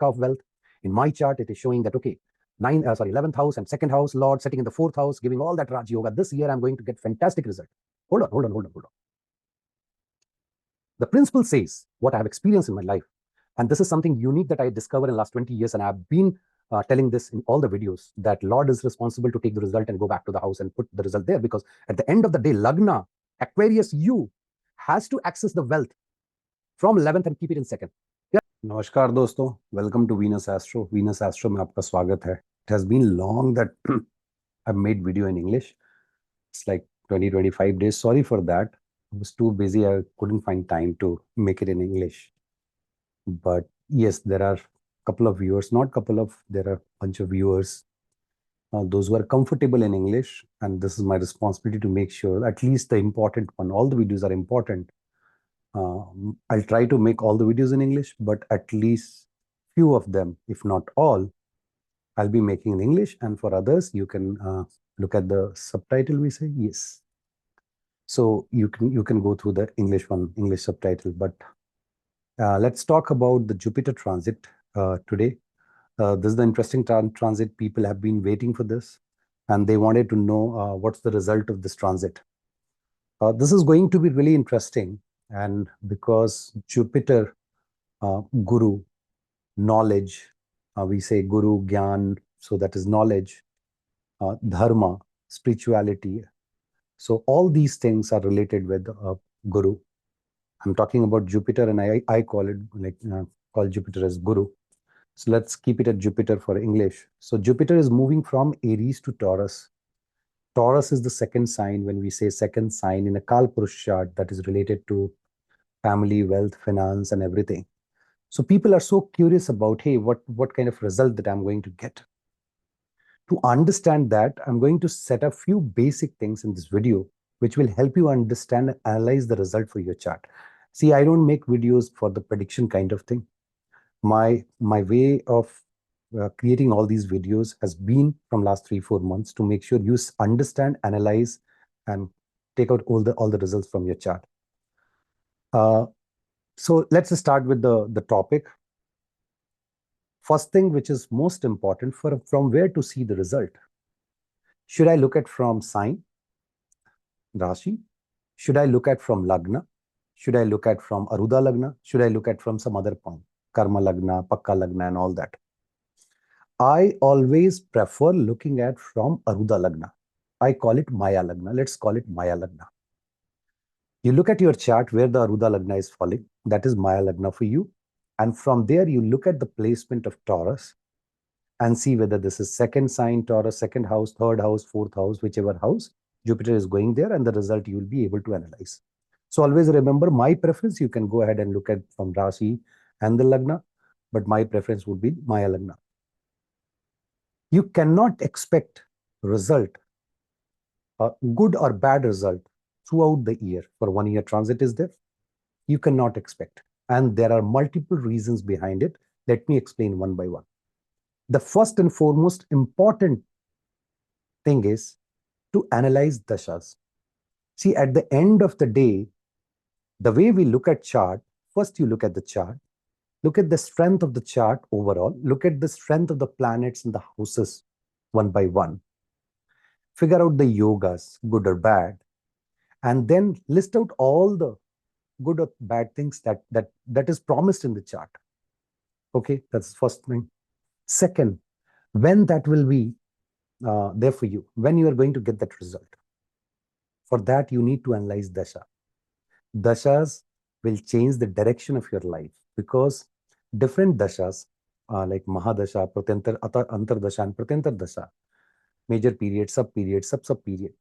of wealth. In my chart, it is showing that, okay, 11th house and 2nd house, Lord setting in the 4th house, giving all that Raj Yoga. This year, I'm going to get fantastic result. Hold on. The principle says what I have experienced in my life. And this is something unique that I discovered in the last 20 years. And I've been telling this in all the videos, that Lord is responsible to take the result and go back to the house and put the result there. Because at the end of the day, Lagna, Aquarius, you has to access the wealth from 11th and keep it in 2nd. नमस्कार दोस्तों, welcome to Venus Astro. Venus Astro में आपका स्वागत है. It has been long that I've made video in English. It's like 20-25 days. Sorry for that. I was too busy. I couldn't find time to make it in English. But yes, there are a couple of viewers, there are a bunch of viewers, those who are comfortable in English. And this is my responsibility to make sure at least the important one, all the videos are important. I'll try to make all the videos in English, but at least few of them, if not all, I'll be making in English. And for others, you can look at the subtitle, we say, yes. So you can go through the English one, English subtitle. But let's talk about the Jupiter transit today. This is the interesting transit. People have been waiting for this, and they wanted to know what's the result of this transit. This is going to be really interesting. And because Jupiter, Guru, knowledge, we say Guru, Gyan, so that is knowledge, Dharma, spirituality. So all these things are related with Guru. I'm talking about Jupiter, and I call it call Jupiter as Guru. So let's keep it at Jupiter for English. So Jupiter is moving from Aries to Taurus. Taurus is the 2nd sign. When we say 2nd sign in a Kalpurush chart, that is related to family, wealth, finance, and everything. So people are so curious about, hey, what kind of result that I'm going to get? To understand that, I'm going to set a few basic things in this video, which will help you understand and analyze the result for your chart. See, I don't make videos for the prediction kind of thing. My way of creating all these videos has been from last 3-4 months to make sure you understand, analyze, and take out all the results from your chart. So let's start with the topic. First thing, which is most important, from where to see the result. Should I look at from sign, Rashi? Should I look at from Lagna? Should I look at from Arudha Lagna? Should I look at from some other point? Karma Lagna, Pakka Lagna, and all that. I always prefer looking at from Arudha Lagna. I call it Maya Lagna. Let's call it Maya Lagna. You look at your chart where the Arudha Lagna is falling. That is Maya Lagna for you. And from there, you look at the placement of Taurus and see whether this is 2nd sign, Taurus, 2nd house, 3rd house, 4th house, whichever house, Jupiter is going there, and the result you will be able to analyze. So always remember, my preference, you can go ahead and look at from Rashi and the Lagna, but my preference would be Maya Lagna. You cannot expect result, a good or bad result, throughout the year. For 1 year transit is there, you cannot expect. And there are multiple reasons behind it. Let me explain one by one. The first and foremost important thing is to analyze dashas. See, at the end of the day, the way we look at chart, first you look at the chart, look at the strength of the chart overall, look at the strength of the planets and the houses one by one. Figure out the yogas, good or bad, and then list out all the good or bad things that is promised in the chart. Okay, that's the first thing. Second, when that will be there for you, when you are going to get that result. For that, you need to analyze dasha. Dashas will change the direction of your life, because different dashas, like Mahadasha, Antardasha, and Pratyantara Dasha, major period, sub-period, sub-period,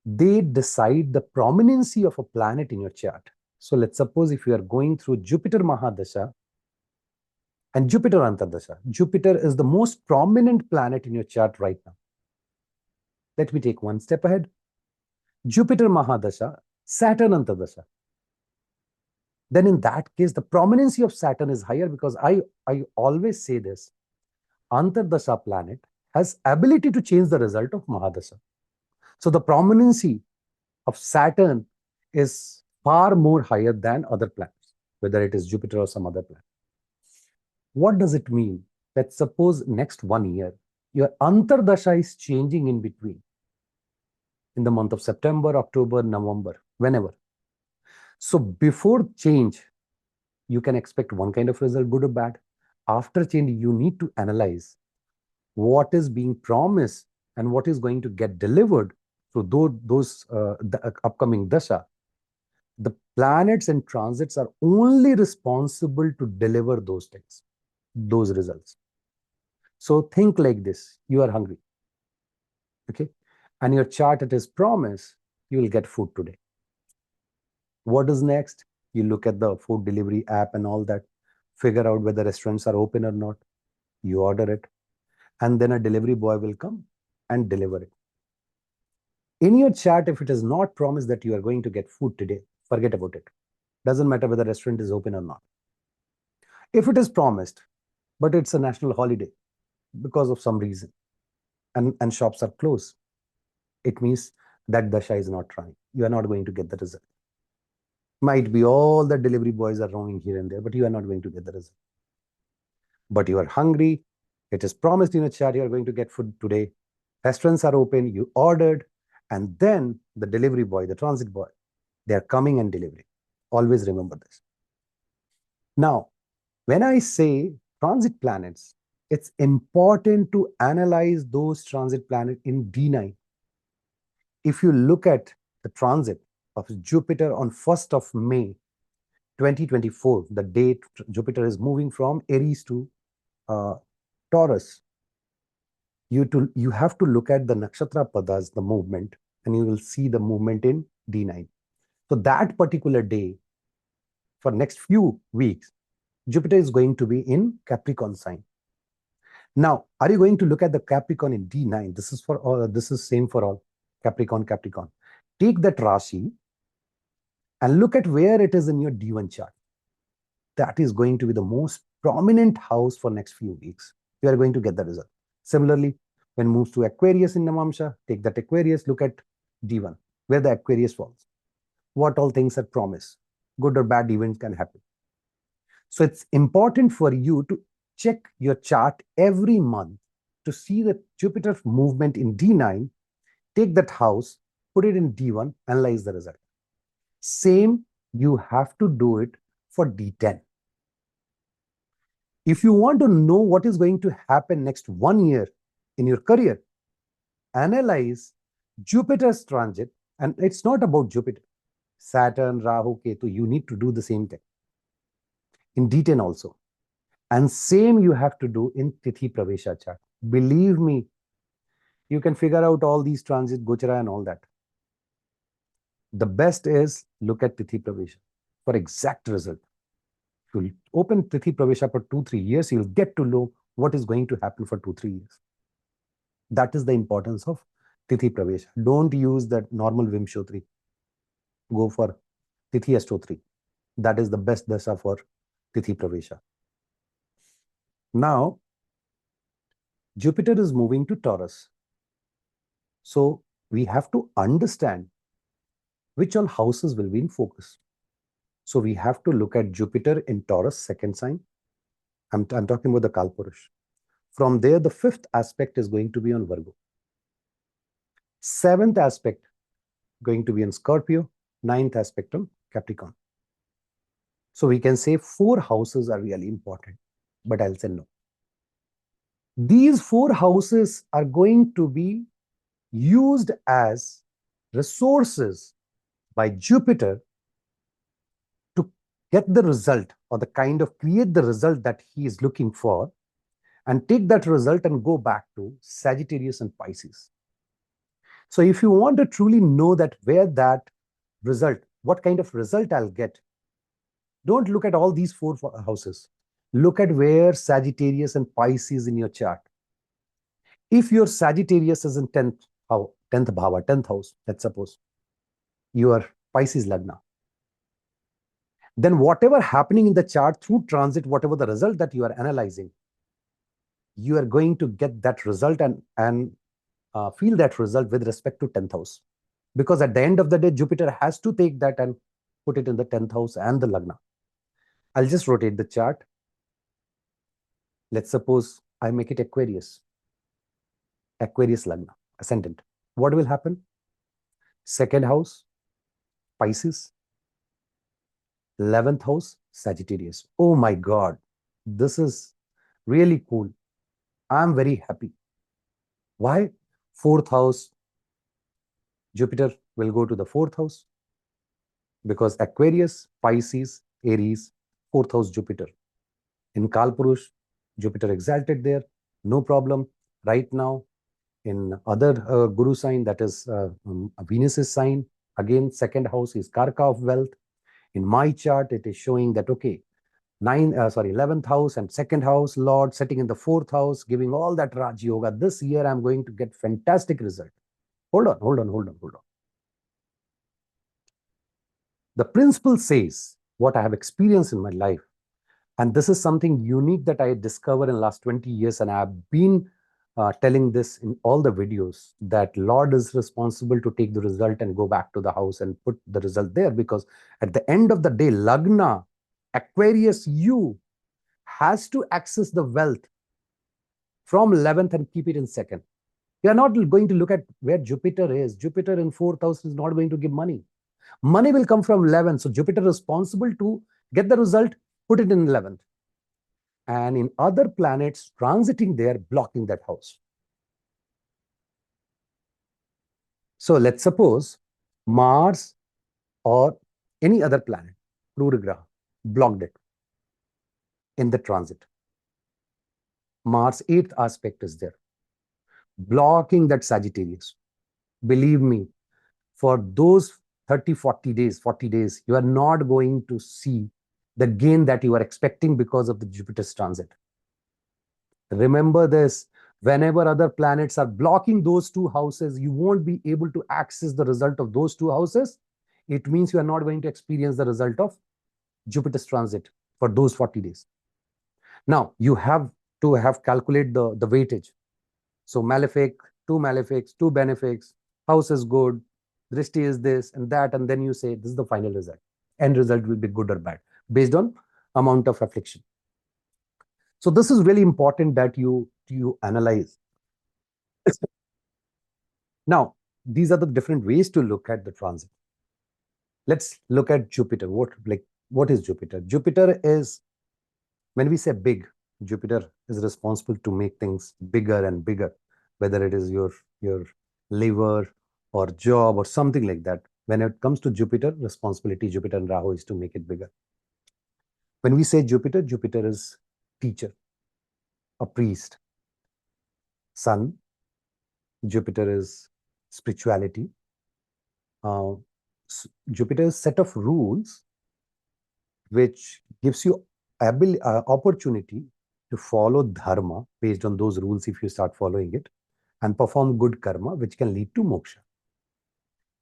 they decide the prominency of a planet in your chart. So let's suppose if you are going through Jupiter Mahadasha and Jupiter Antardasha, Jupiter is the most prominent planet in your chart right now. Let me take one step ahead. Jupiter Mahadasha, Saturn Antardasha. Then in that case, the prominency of Saturn is higher, because I always say this, Antardasha planet has ability to change the result of Mahadasha. So the prominency of Saturn is far more higher than other planets, whether it is Jupiter or some other planet. What does it mean? Let's suppose next 1 year, your Antardasha is changing in between, in the month of September, October, November, whenever. So before change, you can expect one kind of result, good or bad. After change, you need to analyze what is being promised and what is going to get delivered through the upcoming dasha. The planets and transits are only responsible to deliver those things, those results. So think like this: you are hungry, okay, and your chart, it is promised you will get food today. What is next? You look at the food delivery app and all that, figure out whether restaurants are open or not. You order it, and then a delivery boy will come and deliver it. In your chart, if it is not promised that you are going to get food today, forget about it. Doesn't matter whether the restaurant is open or not. If it is promised, but it's a national holiday because of some reason, and shops are closed, it means that dasha is not trying. You are not going to get the result. Might be all the delivery boys are roaming here and there, but you are not going to get the result. But you are hungry. It is promised in a chart you are going to get food today. Restaurants are open. You ordered, and then the delivery boy, the transit boy, they are coming and delivering. Always remember this. Now, when I say transit planets, it's important to analyze those transit planets in D9. If you look at the transit of Jupiter on 1st of May 2024, the date Jupiter is moving from Aries to Taurus, you have to look at the Nakshatra padas, the movement, and you will see the movement in D9. So that particular day, for next few weeks, Jupiter is going to be in Capricorn sign. Now, are you going to look at the Capricorn in D9? This is for all. This is same for all. Capricorn. Take that Rashi and look at where it is in your D1 chart. That is going to be the most prominent house for next few weeks. You are going to get the result. Similarly, when moves to Aquarius in Navamsha, take that Aquarius, look at D1, where the Aquarius falls. What all things are promised. Good or bad events can happen. So it's important for you to check your chart every month to see the Jupiter movement in D9, take that house, put it in D1, analyze the result. Same, you have to do it for D10. If you want to know what is going to happen next 1 year in your career, analyze Jupiter's transit, and it's not about Jupiter. Saturn, Rahu, Ketu, you need to do the same thing in D10 also. And same you have to do in Tithi Pravesha chart. Believe me, you can figure out all these transit, Gochara and all that. The best is look at Tithi Pravesha for exact result. If you open Tithi Pravesha for 2-3 years, you'll get to know what is going to happen for 2-3 years. That is the importance of Tithi Pravesha. Don't use that normal Vimshotri. Go for Tithi Astotri. That is the best dasha for Tithi Pravesha. Now, Jupiter is moving to Taurus. So we have to understand which all houses will be in focus. So we have to look at Jupiter in Taurus, second sign. I'm talking about the Kalpurush. From there, the 5th aspect is going to be on Virgo. 7th aspect going to be on Scorpio. 9th aspect on Capricorn. So we can say 4 houses are really important, but I'll say no. These 4 houses are going to be used as resources by Jupiter to get the result, or the kind of create the result that he is looking for, and take that result and go back to Sagittarius and Pisces. So if you want to truly know that where that result, what kind of result I'll get, don't look at all these 4 houses. Look at where Sagittarius and Pisces in your chart. If your Sagittarius is in 10th bhava, 10th house, let's suppose, your Pisces Lagna, then whatever happening in the chart through transit, whatever the result that you are analyzing, you are going to get that result and feel that result with respect to 10th house. Because at the end of the day, Jupiter has to take that and put it in the 10th house and the Lagna. I'll just rotate the chart. Let's suppose I make it Aquarius. Aquarius Lagna, ascendant. What will happen? Second house, Pisces. 11th house, Sagittarius. Oh my God, this is really cool. I'm very happy. Why? Fourth house, Jupiter will go to the fourth house because Aquarius, Pisces, Aries, fourth house Jupiter. In Kalpurush, Jupiter exalted there, no problem. Right now, in other Guru sign, that is Venus's sign, again, second house is Karaka of wealth. In my chart, it is showing that, okay, 11th house and second house, Lord sitting in the fourth house, giving all that Raj Yoga. This year, I'm going to get fantastic result. Hold on. The principle says what I have experienced in my life. And this is something unique that I discovered in the last 20 years. And I have been telling this in all the videos that Lord is responsible to take the result and go back to the house and put the result there. Because at the end of the day, Lagna, Aquarius, you has to access the wealth from 11th and keep it in second. You are not going to look at where Jupiter is. Jupiter in fourth house is not going to give money. Money will come from 11th. So Jupiter is responsible to get the result, put it in 11th. And in other planets transiting there, blocking that house. So let's suppose Mars or any other planet, Plurigraha, blocked it in the transit. Mars 8th aspect is there, blocking that Sagittarius. Believe me, for those 40 days, you are not going to see the gain that you are expecting because of the Jupiter's transit. Remember this, whenever other planets are blocking those two houses, you won't be able to access the result of those two houses. It means you are not going to experience the result of Jupiter's transit for those 40 days. Now, you have to calculate the weightage. So malefic, two malefics, two benefics, house is good, drishti is this and that, and then you say this is the final result. End result will be good or bad based on amount of affliction. So this is really important that you analyze. Now, these are the different ways to look at the transit. Let's look at Jupiter. What is Jupiter? Jupiter is, when we say big, Jupiter is responsible to make things bigger and bigger, whether it is your liver or job or something like that. When it comes to Jupiter, responsibility, Jupiter and Rahu is to make it bigger. When we say Jupiter, Jupiter is teacher, a priest. Sun, Jupiter is spirituality. Jupiter is set of rules which gives you opportunity to follow dharma based on those rules if you start following it, and perform good karma which can lead to moksha.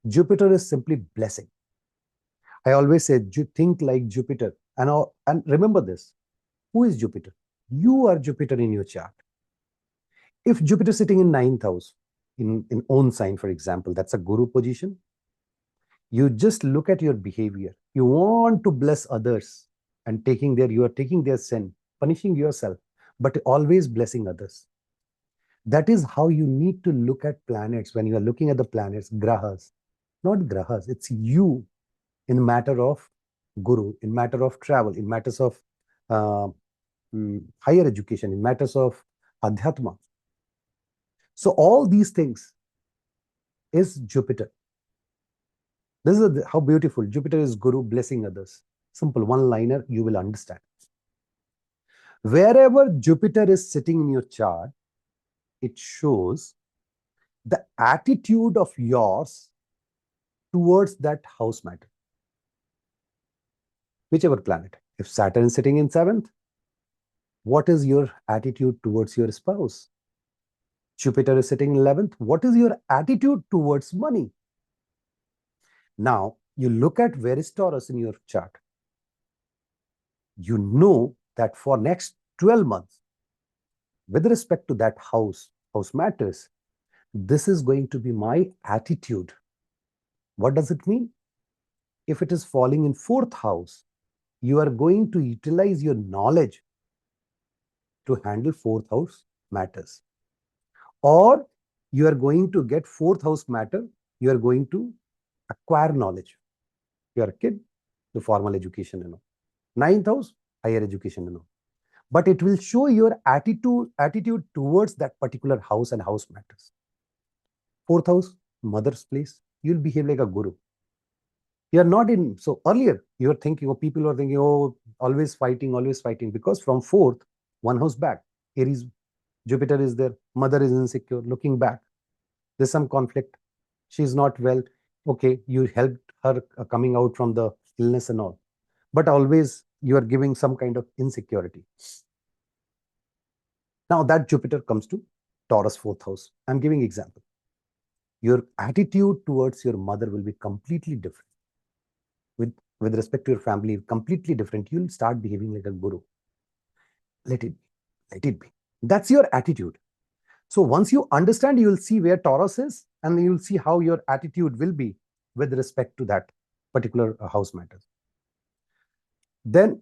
Jupiter is simply blessing. I always say, think like Jupiter. And remember this, who is Jupiter? You are Jupiter in your chart. If Jupiter is sitting in 9th house, in own sign, for example, that's a guru position. You just look at your behavior. You want to bless others and you are taking their sin, punishing yourself, but always blessing others. That is how you need to look at planets when you are looking at the planets, grahas. Not grahas, it's you in matter of guru, in matter of travel, in matters of higher education, in matters of adhyatma. So all these things is Jupiter. This is how beautiful. Jupiter is guru, blessing others. Simple one-liner, you will understand. Wherever Jupiter is sitting in your chart, it shows the attitude of yours towards that house matter. Whichever planet. If Saturn is sitting in 7th, what is your attitude towards your spouse? Jupiter is sitting in 11th, what is your attitude towards money? Now, you look at where is Taurus in your chart. You know that for next 12 months, with respect to that house matters, this is going to be my attitude. What does it mean? If it is falling in 4th house, you are going to utilize your knowledge to handle fourth house matters. Or you are going to get fourth house matter, you are going to acquire knowledge. You are a kid, the formal education, Ninth house, higher education, But it will show your attitude towards that particular house and house matters. Fourth house, mother's place, you'll behave like a guru. You're not in, so earlier you're thinking, or people were thinking, oh, always fighting, because from fourth, one house back, Aries, Jupiter is there, mother is insecure, looking back, there's some conflict, she's not well. Okay, you helped her coming out from the illness and all, but always you are giving some kind of insecurity. Now that Jupiter comes to Taurus fourth house. I'm giving example. Your attitude towards your mother will be completely different. With respect to your family, completely different. You'll start behaving like a guru. Let it be. Let it be. That's your attitude. So once you understand, you'll see where Taurus is, and you'll see how your attitude will be with respect to that particular house matters. Then,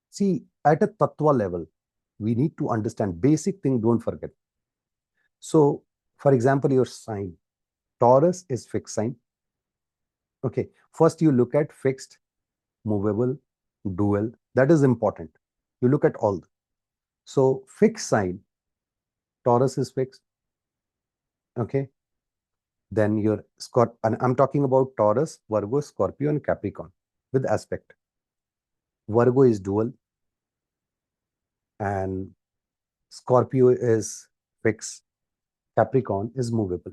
see, at a tattva level, we need to understand basic thing, don't forget. So, for example, your sign, Taurus is fixed sign. Okay, first you look at fixed, movable, dual. That is important. You look at all. So, fixed sign, Taurus is fixed. Okay. Then your Scorpio, and I'm talking about Taurus, Virgo, Scorpio, and Capricorn with aspect. Virgo is dual, and Scorpio is fixed. Capricorn is movable.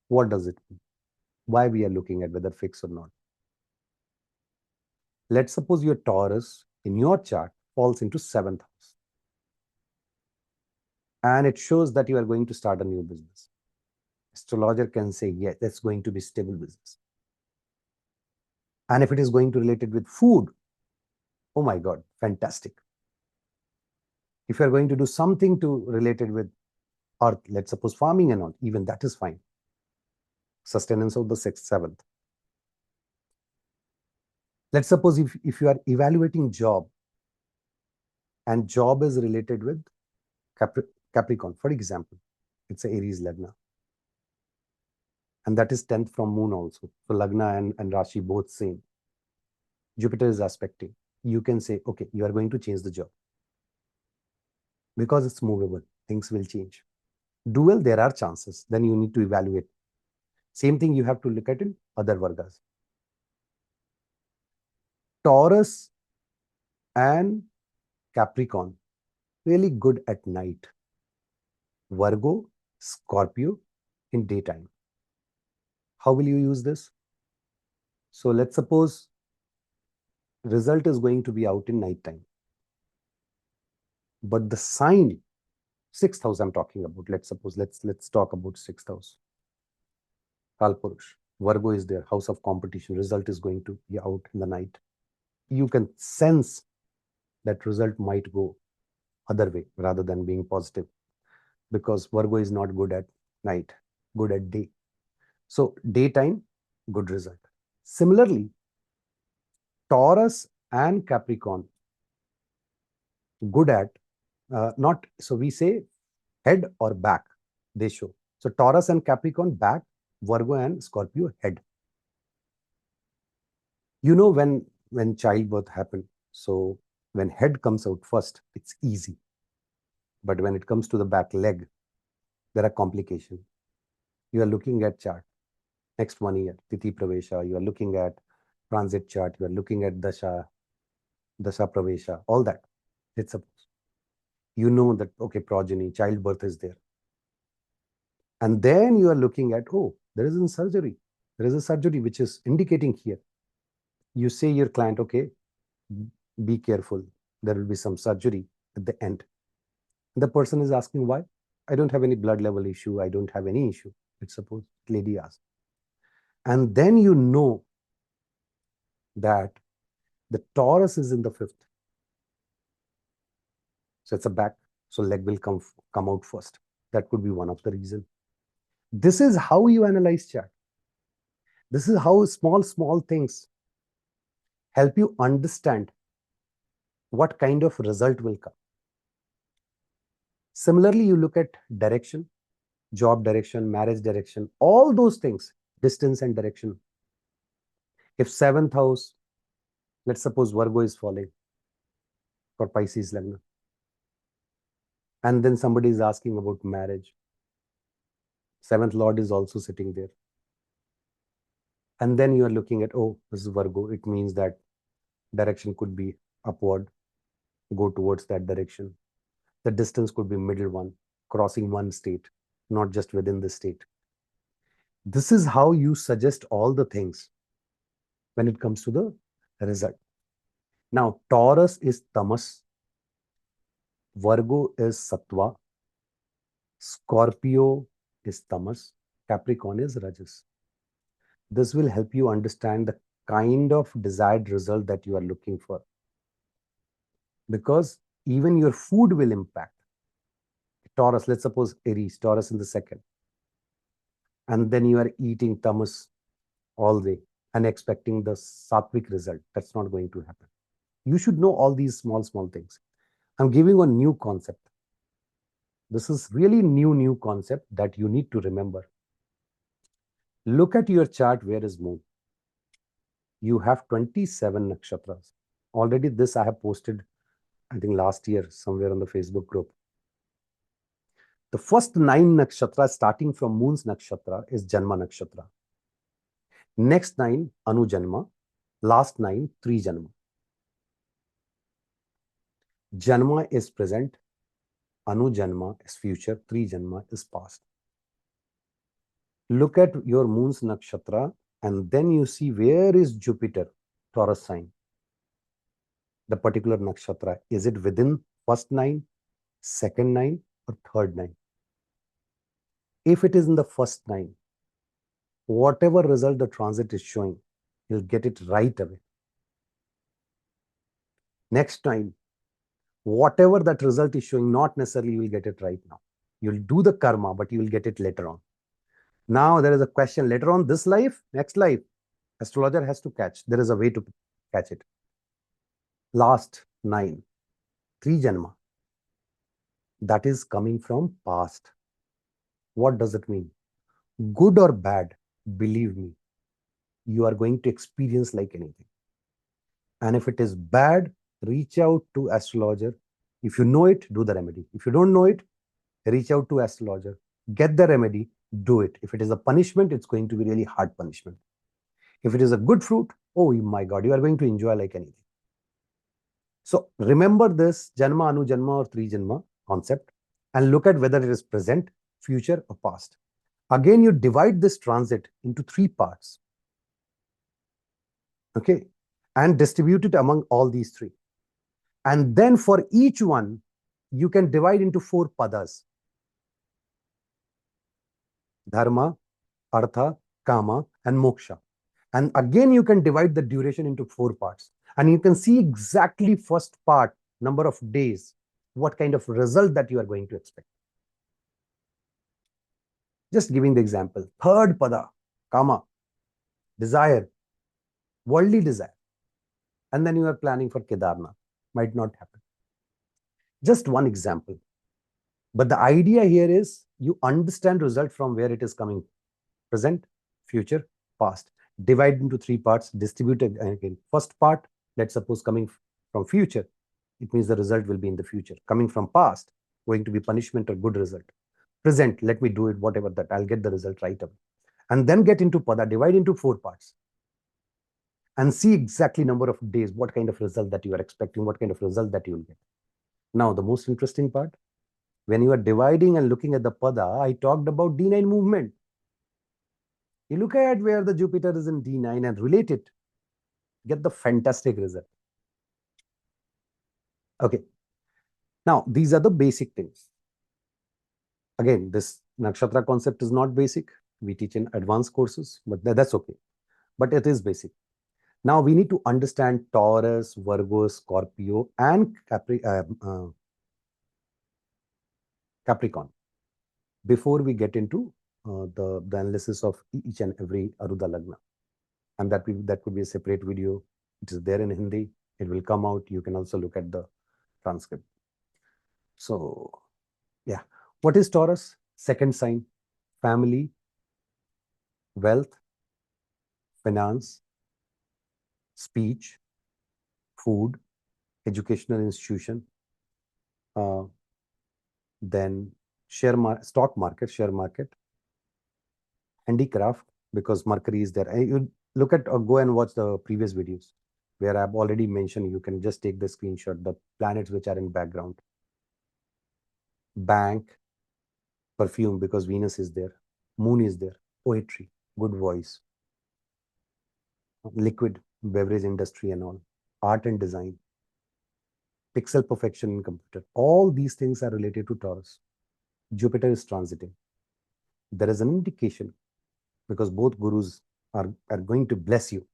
What does it mean? Why we are looking at whether fixed or not? Let's suppose your Taurus in your chart falls into 7th house, and it shows that you are going to start a new business. Astrologer can say, yeah, that's going to be stable business. And if it is going to related with food, oh my God, fantastic. If you are going to do something to related with earth, let's suppose farming and all, even that is fine. Sustenance of the 6th, 7th. Let's suppose if you are evaluating job, and job is related with Capricorn, for example, it's a Aries Lagna. And that is 10th from moon also. So Lagna and Rashi both same. Jupiter is aspecting. You can say, okay, you are going to change the job. Because it's movable, things will change. Dual, there are chances. Then you need to evaluate. Same thing you have to look at in other vargas. Taurus and Capricorn, really good at night. Virgo, Scorpio in daytime. How will you use this? So let's suppose result is going to be out in night time. But the sign, 6th house I'm talking about. Let's suppose, let's talk about 6th house. Kalpurush. Virgo is there, house of competition. Result is going to be out in the night. You can sense that result might go other way rather than being positive, because Virgo is not good at night, good at day. So daytime, good result. Similarly, Taurus and Capricorn, good at, not, so we say head or back, they show. So Taurus and Capricorn back, Virgo and Scorpio head. You know when childbirth happened, so when head comes out first, it's easy. But when it comes to the back leg, there are complications. You are looking at chart. Next 1 year, Tithi Pravesha, you are looking at transit chart, you are looking at Dasha Pravesha, all that. Let's suppose. You know that, okay, progeny, childbirth is there. And then you are looking at, oh, there is a surgery. There is a surgery which is indicating here. You say your client, okay, be careful. There will be some surgery at the end. The person is asking why? I don't have any blood level issue. I don't have any issue. Let's suppose lady asks. And then you know that the Taurus is in the 5th. So it's a back. So leg will come out first. That could be one of the reasons. This is how you analyze chart. This is how small things help you understand what kind of result will come. Similarly, you look at direction, job direction, marriage direction, all those things, distance and direction. If 7th house, let's suppose Virgo is falling for Pisces Lagna, and then somebody is asking about marriage, 7th Lord is also sitting there. And then you are looking at, oh, this is Virgo. It means that direction could be upward, go towards that direction. The distance could be middle one, crossing one state, not just within the state. This is how you suggest all the things when it comes to the result. Now, Taurus is Tamas, Virgo is Sattva, Scorpio is Tamas, Capricorn is Rajas. This will help you understand the kind of desired result that you are looking for. Because even your food will impact. Taurus, let's suppose Aries, Taurus in the second. And then you are eating Tamas all day and expecting the sattvic result. That's not going to happen. You should know all these small things. I'm giving a new concept. This is really new concept that you need to remember. Look at your chart. Where is moon? You have 27 nakshatras. Already this I have posted, I think last year, somewhere on the Facebook group. The first 9 nakshatras starting from moon's nakshatra is Janma nakshatra. Next 9, Anu Janma. Last 9, Tri Janma. Janma is present. Anu Janma is future. Tri Janma is past. Look at your moon's nakshatra and then you see where is Jupiter, Taurus sign. The particular nakshatra. Is it within first 9, second 9 or third 9? If it is in the first 9, whatever result the transit is showing, you'll get it right away. Next time, whatever that result is showing, not necessarily you will get it right now. You'll do the karma, but you will get it later on. Now there is a question later on, this life, next life, astrologer has to catch. There is a way to catch it. Last 9, Tri Janma. That is coming from past. What does it mean? Good or bad, believe me, you are going to experience like anything. And if it is bad, reach out to astrologer. If you know it, do the remedy. If you don't know it, reach out to astrologer. Get the remedy, do it. If it is a punishment, it's going to be really hard punishment. If it is a good fruit, oh my God, you are going to enjoy like anything. So remember this Janma, Anu Janma or Tri Janma concept and look at whether it is present, future or past. Again, you divide this transit into 3 parts. Okay. And distribute it among all these 3. And then for each one, you can divide into 4 padas. Dharma, Artha, Kama and Moksha. And again, you can divide the duration into 4 parts. And you can see exactly first part, number of days, what kind of result that you are going to expect. Just giving the example. Third pada, Kama, desire, worldly desire. And then you are planning for Kedarnath. Might not happen. Just one example. But the idea here is you understand result from where it is coming. Present, future, past. Divide into 3 parts, distribute it again. First part, let's suppose coming from future, it means the result will be in the future. Coming from past, going to be punishment or good result. Present, let me do it, whatever that, I'll get the result right away. And then get into pada, divide into 4 parts. And see exactly number of days, what kind of result that you are expecting, what kind of result that you will get. Now, the most interesting part, when you are dividing and looking at the pada, I talked about D9 movement. You look at where the Jupiter is in D9 and relate it, get the fantastic result. Okay. Now, these are the basic things. Again, this nakshatra concept is not basic. We teach in advanced courses, but that's okay. But it is basic. Now, we need to understand Taurus, Virgo, Scorpio, and Capricorn before we get into the analysis of each and every Arudha Lagna. And that could be a separate video. It is there in Hindi. It will come out. You can also look at the transcript. So, yeah. What is Taurus? Second sign: family, wealth, finance, speech, food, educational institution, then stock market, share market, handicraft, because Mercury is there. And you look at or go and watch the previous videos where I've already mentioned. You can just take the screenshot, the planets which are in background. Bank, perfume, because Venus is there, moon is there, poetry, good voice, liquid, beverage industry and all, art and design, pixel perfection in computer. All these things are related to Taurus. Jupiter is transiting. There is an indication, because both gurus are going to bless you,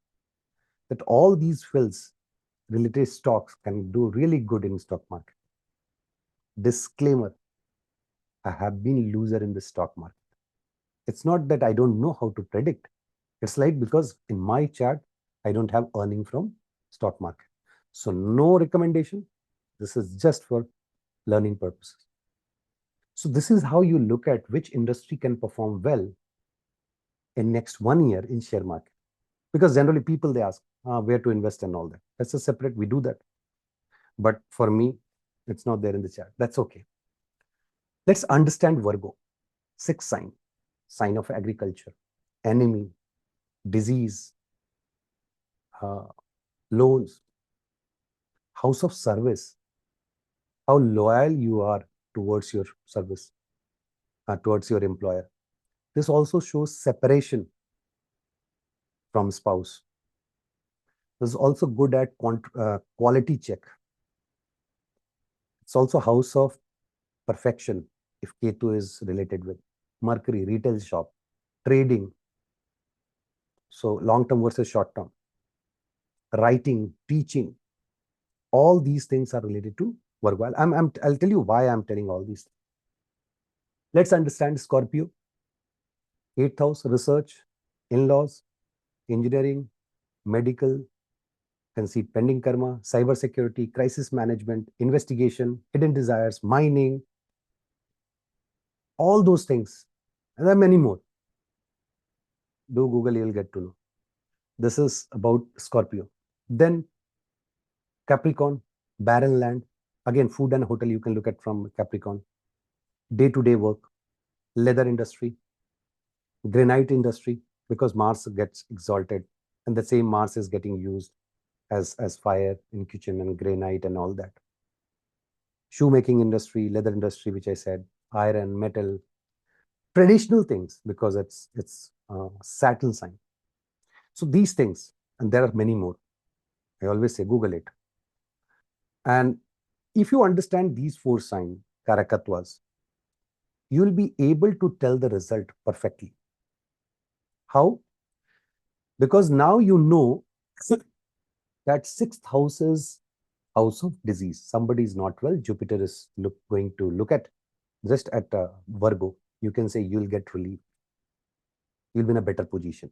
that all these fields related stocks can do really good in stock market. Disclaimer: I have been loser in the stock market. It's not that I don't know how to predict. It's like, because in my chart, I don't have earning from stock market. So no recommendation. This is just for learning purposes. So this is how you look at which industry can perform well in next 1 year in share market. Because generally people, they ask where to invest and all that. That's a separate, we do that. But for me, it's not there in the chart. That's okay. Let's understand Virgo. Sixth sign, sign of agriculture, enemy, disease, loans, house of service, how loyal you are towards your service, towards your employer. This also shows separation from spouse. This is also good at quality check. It's also house of perfection, if Ketu is related with Mercury, retail shop, trading. So long-term versus short-term, writing, teaching. All these things are related to Virgo. I'll tell you why I'm telling all these. Let's understand Scorpio. 8th house, research, in-laws, engineering, medical, can see pending karma, cyber security, crisis management, investigation, hidden desires, mining, all those things. And there are many more. Do Google, you'll get to know. This is about Scorpio. Then Capricorn, barren land. Again, food and hotel you can look at from Capricorn. Day-to-day work, leather industry, granite industry, because Mars gets exalted, and the same Mars is getting used as fire in kitchen, and granite and all that. Shoemaking industry, leather industry, which I said, iron, metal, traditional things, because it's Saturn sign. So these things, and there are many more. I always say Google it. And if you understand these 4 signs, karakatwas, you will be able to tell the result perfectly. How? Because now you know that 6th house is house of disease. Somebody is not well. Jupiter is going to look at just at Virgo. You can say you'll get relief. You'll be in a better position.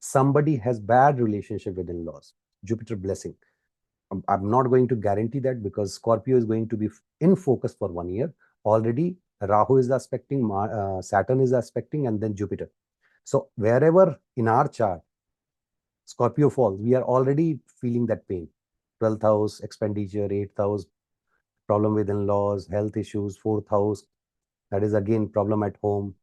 Somebody has bad relationship with in-laws. Jupiter blessing. I'm not going to guarantee that, because Scorpio is going to be in focus for 1 year. Already Rahu is aspecting, Saturn is aspecting, and then Jupiter. So wherever in our chart Scorpio falls, we are already feeling that pain. 12th house, expenditure, 8th house, problem with in-laws, health issues, 4th house, that is again problem at home.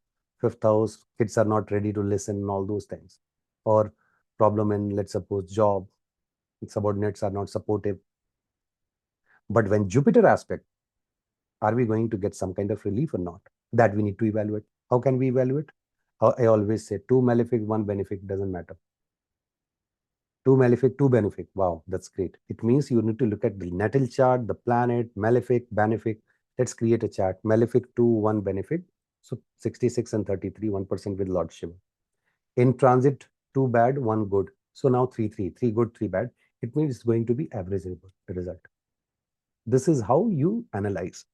5th house, kids are not ready to listen, all those things. Or problem in, let's suppose, job, subordinates are not supportive. But when Jupiter aspect, are we going to get some kind of relief or not? That we need to evaluate. How can we evaluate? I always say 2 malefic, 1 benefic, doesn't matter. 2 malefic, 2 benefic. Wow, that's great. It means you need to look at the natal chart, the planet, malefic, benefic. Let's create a chart. Malefic 2, 1 benefic. So 66 and 33, 1% with Lord Shiva. In transit, 2 bad, 1 good. So now 3, 3, 3 good, 3 bad. It means it's going to be averageable, the result. This is how you analyze.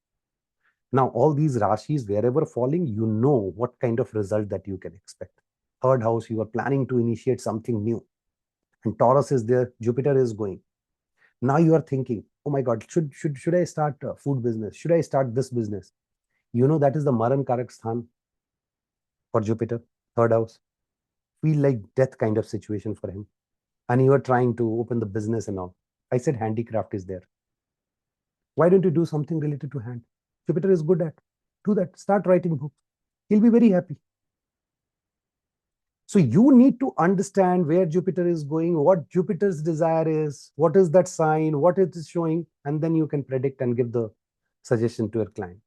Now, all these Rashis, wherever falling, you know what kind of result that you can expect. 3rd house, you are planning to initiate something new. And Taurus is there, Jupiter is going. Now you are thinking, oh my God, should I start a food business? Should I start this business? You know, that is the Maran Karak Sthan for Jupiter, third house. Feel like death kind of situation for him. And you are trying to open the business and all. I said handicraft is there. Why don't you do something related to hand? Jupiter is good at. Do that. Start writing books. He'll be very happy. So you need to understand where Jupiter is going, what Jupiter's desire is, what is that sign, what it is showing, and then you can predict and give the suggestion to your client.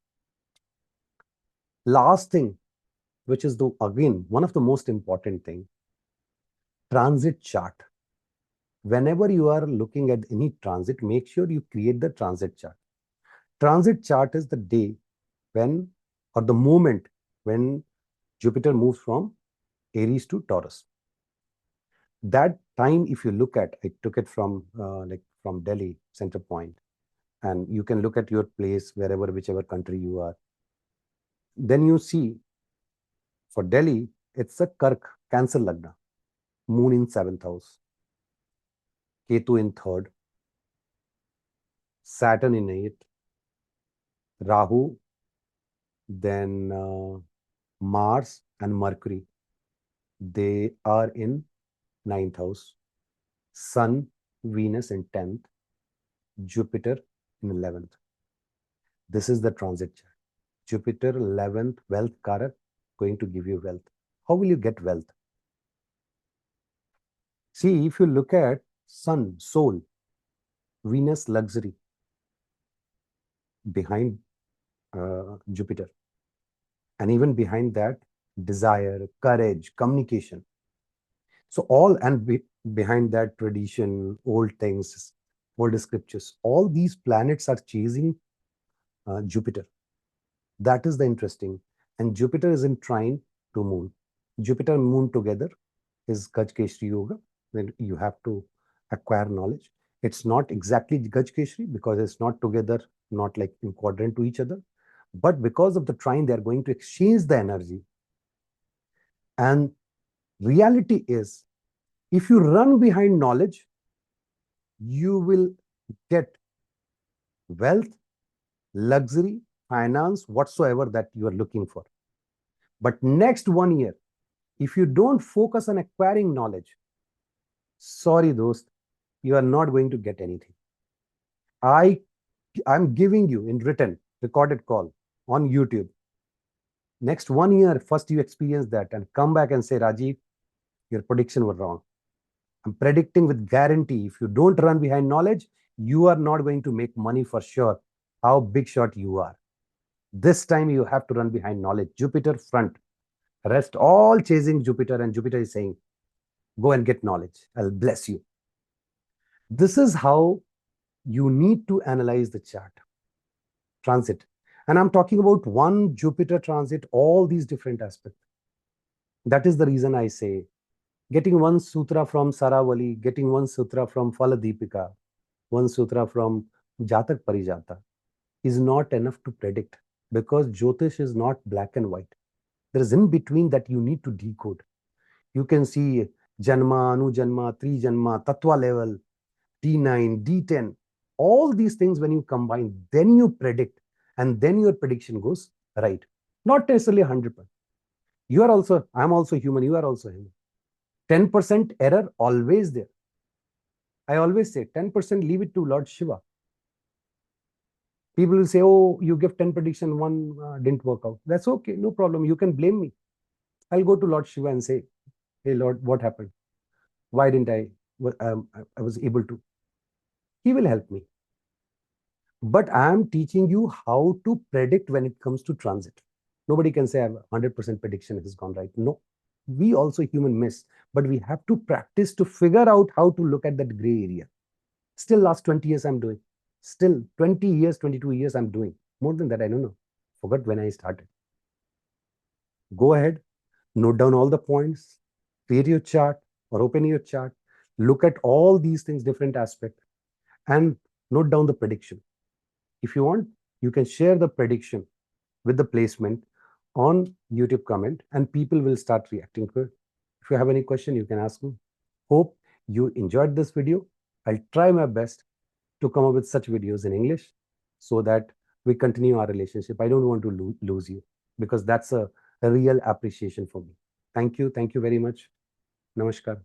Last thing, which is again one of the most important thing, transit chart. Whenever you are looking at any transit, make sure you create the transit chart. Transit chart is the day when, or the moment when Jupiter moves from Aries to Taurus. That time, if you look at, I took it from from Delhi center point, and you can look at your place wherever, whichever country you are. Then you see for Delhi, it's a Kark, Cancer Lagna, Moon in 7th house, Ketu in 3rd, Saturn in 8th, Rahu, then Mars and Mercury, they are in 9th house, Sun, Venus in 10th, Jupiter in 11th. This is the transit chart. Jupiter 11th, wealth karak, going to give you wealth. How will you get wealth? See, if you look at Sun, soul, Venus, luxury, behind Jupiter. And even behind that, desire, courage, communication. So all, and behind that, tradition, old things, old scriptures, all these planets are chasing Jupiter. That is the interesting. And Jupiter is in trine to Moon. Jupiter and Moon together is Gajkeshri Yoga, when you have to acquire knowledge. It's not exactly Gajkeshri because it's not together, not like in quadrant to each other. But because of the trine, they are going to exchange the energy. And reality is, if you run behind knowledge, you will get wealth, luxury, finance, whatsoever that you are looking for. But next 1 year, if you don't focus on acquiring knowledge, sorry, dost, you are not going to get anything. I'm giving you in written, recorded call on YouTube. Next 1 year, first you experience that and come back and say, Rajiv, your prediction was wrong. I'm predicting with guarantee, if you don't run behind knowledge, you are not going to make money for sure. How big shot you are. This time you have to run behind knowledge. Jupiter front. Rest all chasing Jupiter, and Jupiter is saying, go and get knowledge. I'll bless you. This is how you need to analyze the chart. Transit. And I'm talking about one Jupiter transit, all these different aspects. That is the reason I say, getting one sutra from Saravali, getting one sutra from Faladipika, one sutra from Jatak Parijata is not enough to predict, because Jyotish is not black and white. There is in between that you need to decode. You can see Janma, Anujanma, Trijanma, Tattva level, D9, D10, all these things when you combine, then you predict, and then your prediction goes right. Not necessarily 100%. You are also, I'm also human, you are also human. 10% error always there. I always say 10% leave it to Lord Shiva. People will say, oh, you give 10 prediction, one didn't work out. That's okay, no problem. You can blame me. I'll go to Lord Shiva and say, hey, Lord, what happened? Why didn't I was able to? He will help me. But I am teaching you how to predict when it comes to transit. Nobody can say 100% prediction has gone right. No, we also human miss, but we have to practice to figure out how to look at that gray area. Still last 20 years I'm doing. Still 20 years, 22 years I'm doing. More than that, I don't know. Forgot when I started. Go ahead, note down all the points, create your chart or open your chart, look at all these things, different aspects, and note down the prediction. If you want, you can share the prediction with the placement on YouTube comment, and people will start reacting to it. If you have any question, you can ask me. Hope you enjoyed this video. I'll try my best to come up with such videos in English so that we continue our relationship. I don't want to lose you, because that's a real appreciation for me. Thank you. Thank you very much. Namaskar.